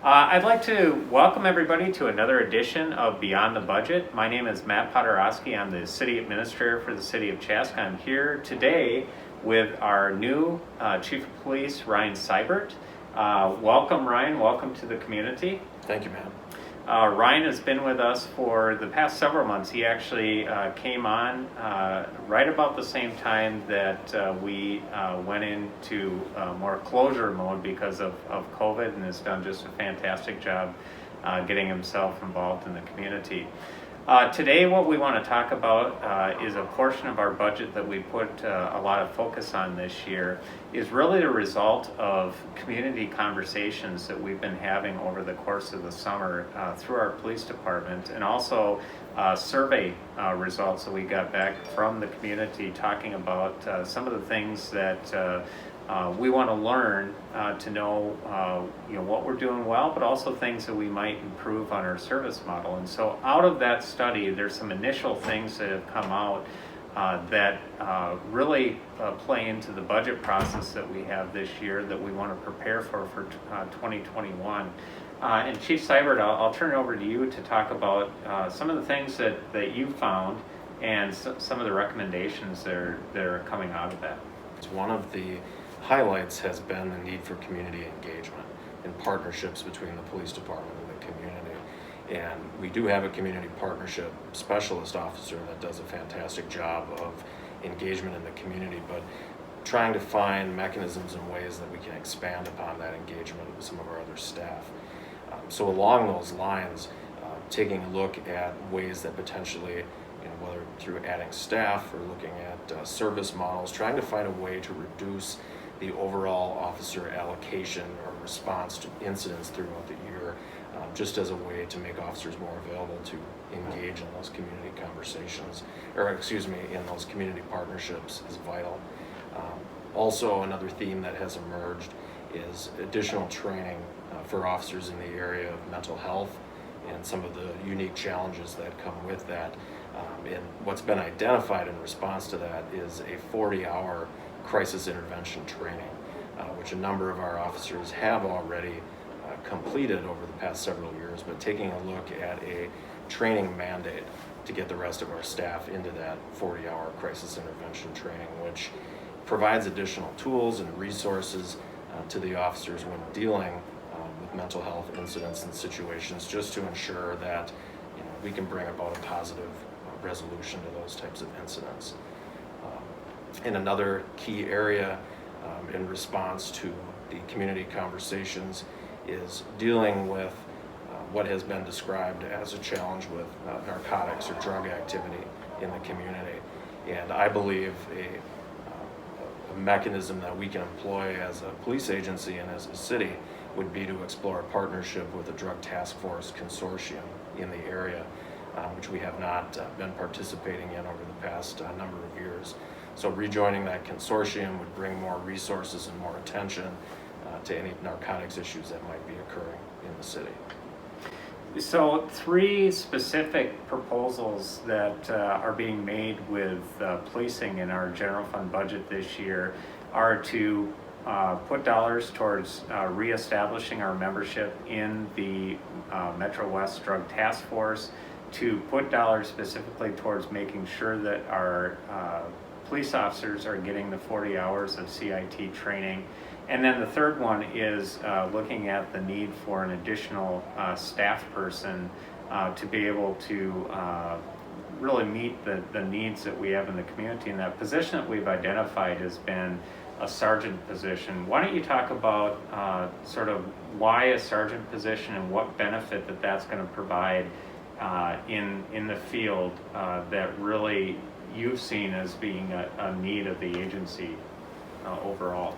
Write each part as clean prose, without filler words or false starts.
I'd like to welcome everybody to another edition of Beyond the Budget. My name is Matt Podhradsky. I'm the City Administrator for the City of Chaska. I'm here today with our new Chief of Police, Ryan Seibert. Welcome, Ryan. Welcome to the community. Thank you, Matt. Ryan has been with us for the past several months. He actually came on right about the same time that we went into more closure mode because of COVID, and has done just a fantastic job getting himself involved in the community. Today what we want to talk about is a portion of our budget that we put a lot of focus on this year, is really the result of community conversations that we've been having over the course of the summer through our police department, and also survey results that we got back from the community talking about some of the things that we want to learn to know, what we're doing well, but also things that we might improve on our service model. And so out of that study, there's some initial things that have come out that really play into the budget process that we have this year that we want to prepare for 2021. And Chief Seibert, I'll turn it over to you to talk about some of the things that you found and some of the recommendations that are coming out of that. It's one of the highlights has been the need for community engagement and partnerships between the police department and the community. And we do have a community partnership specialist officer that does a fantastic job of engagement in the community, but trying to find mechanisms and ways that we can expand upon that engagement with some of our other staff. So along those lines, taking a look at ways that potentially, whether through adding staff or looking at service models, trying to find a way to reduce the overall officer allocation or response to incidents throughout the year, just as a way to make officers more available to engage in those community conversations, in those community partnerships is vital. Also, another theme that has emerged is additional training for officers in the area of mental health and some of the unique challenges that come with that. And what's been identified in response to that is a 40-hour crisis intervention training, which a number of our officers have already completed over the past several years, but taking a look at a training mandate to get the rest of our staff into that 40-hour crisis intervention training, which provides additional tools and resources to the officers when dealing with mental health incidents and situations, just to ensure that we can bring about a positive resolution to those types of incidents. In another key area in response to the community conversations is dealing with what has been described as a challenge with narcotics or drug activity in the community. And I believe a mechanism that we can employ as a police agency and as a city would be to explore a partnership with a drug task force consortium in the area, which we have not been participating in over the past number of years. So rejoining that consortium would bring more resources and more attention to any narcotics issues that might be occurring in the city. So 3 specific proposals that are being made with policing in our general fund budget this year are to put dollars towards reestablishing our membership in the Metro West Drug Task Force, to put dollars specifically towards making sure that our police officers are getting the 40 hours of CIT training. And then the third one is looking at the need for an additional staff person to be able to really meet the needs that we have in the community. And that position that we've identified has been a sergeant position. Why don't you talk about sort of why a sergeant position and what benefit that's going to provide in the field that really you've seen as being a need of the agency overall?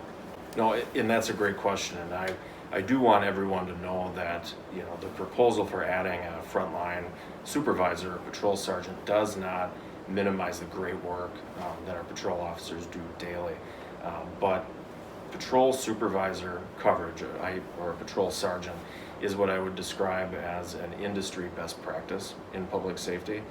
No, and that's a great question, and I do want everyone to know that the proposal for adding a frontline supervisor or patrol sergeant does not minimize the great work that our patrol officers do daily, but patrol supervisor coverage or a patrol sergeant is what I would describe as an industry best practice in public safety.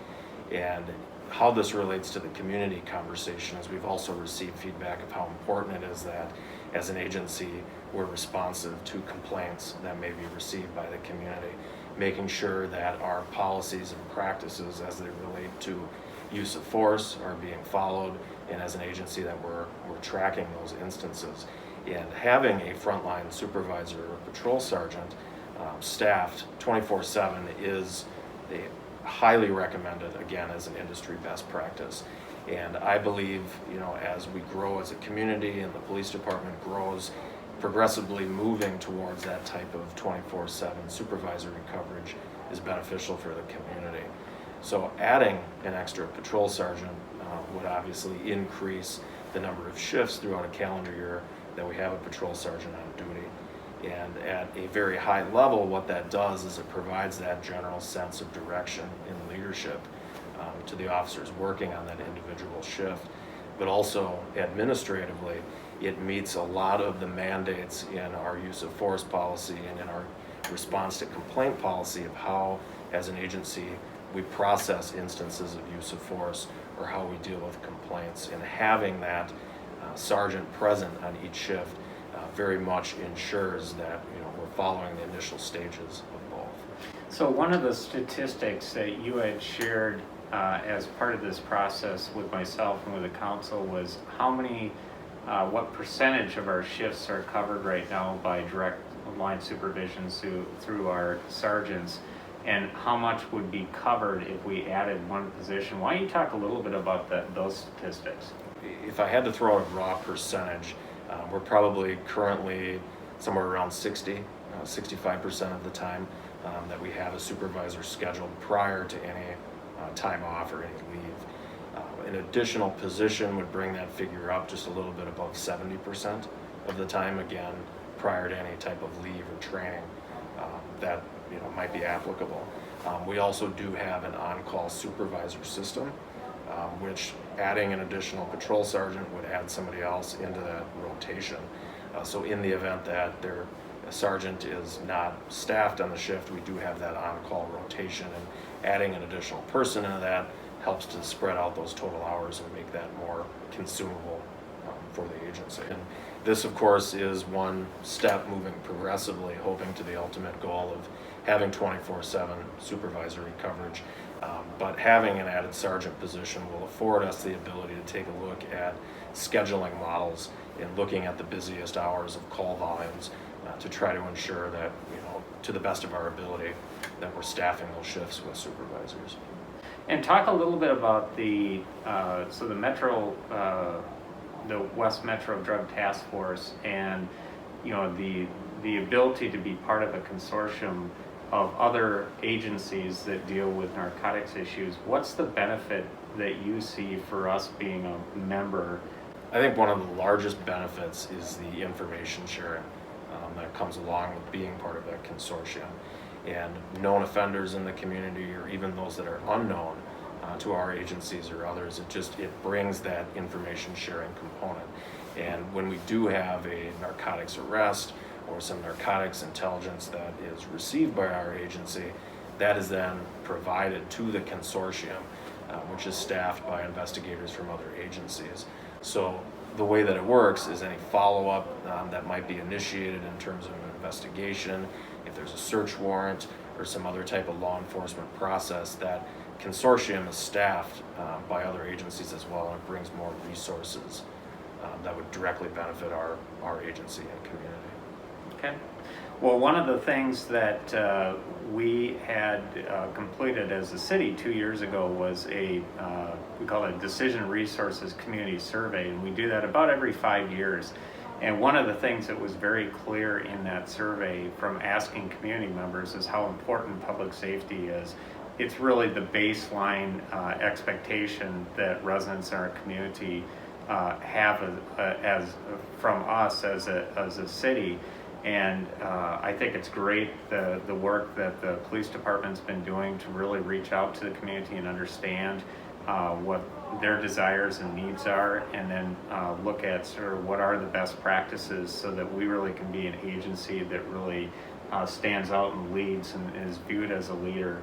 And how this relates to the community conversations, we've also received feedback of how important it is that as an agency, we're responsive to complaints that may be received by the community, making sure that our policies and practices as they relate to use of force are being followed, and as an agency that we're tracking those instances. And having a frontline supervisor or patrol sergeant staffed 24/7 is highly recommended, again, as an industry best practice. And I believe, as we grow as a community and the police department grows, progressively moving towards that type of 24/7 supervisory coverage is beneficial for the community. So adding an extra patrol sergeant would obviously increase the number of shifts throughout a calendar year that we have a patrol sergeant on duty. And at a very high level, what that does is it provides that general sense of direction and leadership to the officers working on that individual shift. But also administratively, it meets a lot of the mandates in our use of force policy and in our response to complaint policy of how, as an agency, we process instances of use of force or how we deal with complaints. And having that sergeant present on each shift very much ensures that we're following the initial stages of both. So one of the statistics that you had shared as part of this process with myself and with the council was what percentage of our shifts are covered right now by direct line supervision through our sergeants, and how much would be covered if we added one position. Why don't you talk a little bit about those statistics? If I had to throw out a raw percentage, we're probably currently somewhere around 65% of the time that we have a supervisor scheduled prior to any time off or any leave. An additional position would bring that figure up just a little bit above 70% of the time, again, prior to any type of leave or training that might be applicable. We also do have an on-call supervisor system, which adding an additional patrol sergeant would add somebody else into that rotation. So in the event that a sergeant is not staffed on the shift, we do have that on-call rotation, and adding an additional person into that helps to spread out those total hours and make that more consumable for the agency. And this, of course, is one step moving progressively, hoping to the ultimate goal of having 24/7 supervisory coverage. But having an added sergeant position will afford us the ability to take a look at scheduling models and looking at the busiest hours of call volumes to try to ensure that, to the best of our ability, that we're staffing those shifts with supervisors. And talk a little bit about the West Metro Drug Task Force, and the ability to be part of a consortium of other agencies that deal with narcotics issues. What's the benefit that you see for us being a member? I think one of the largest benefits is the information sharing that comes along with being part of that consortium. And known offenders in the community, or even those that are unknown to our agencies or others, it brings that information sharing component. And when we do have a narcotics arrest or some narcotics intelligence that is received by our agency, that is then provided to the consortium, which is staffed by investigators from other agencies. So the way that it works is any follow-up that might be initiated in terms of an investigation, if there's a search warrant or some other type of law enforcement process, that consortium is staffed by other agencies as well, and it brings more resources that would directly benefit our agency and community. Okay. Well, one of the things that we had completed as a city 2 years ago was we call it a Decision Resources Community Survey, and we do that about every 5 years. And one of the things that was very clear in that survey from asking community members is how important public safety is. It's really the baseline expectation that residents in our community have from us as a city. And I think it's great the work that the police department's been doing to really reach out to the community and understand what their desires and needs are, and then look at sort of what are the best practices so that we really can be an agency that really stands out and leads and is viewed as a leader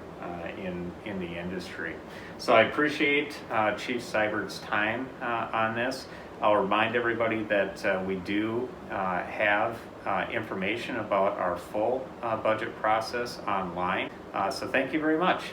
in the industry. So I appreciate Chief Seibert's time on this. I'll remind everybody that we do have information about our full budget process online. So thank you very much.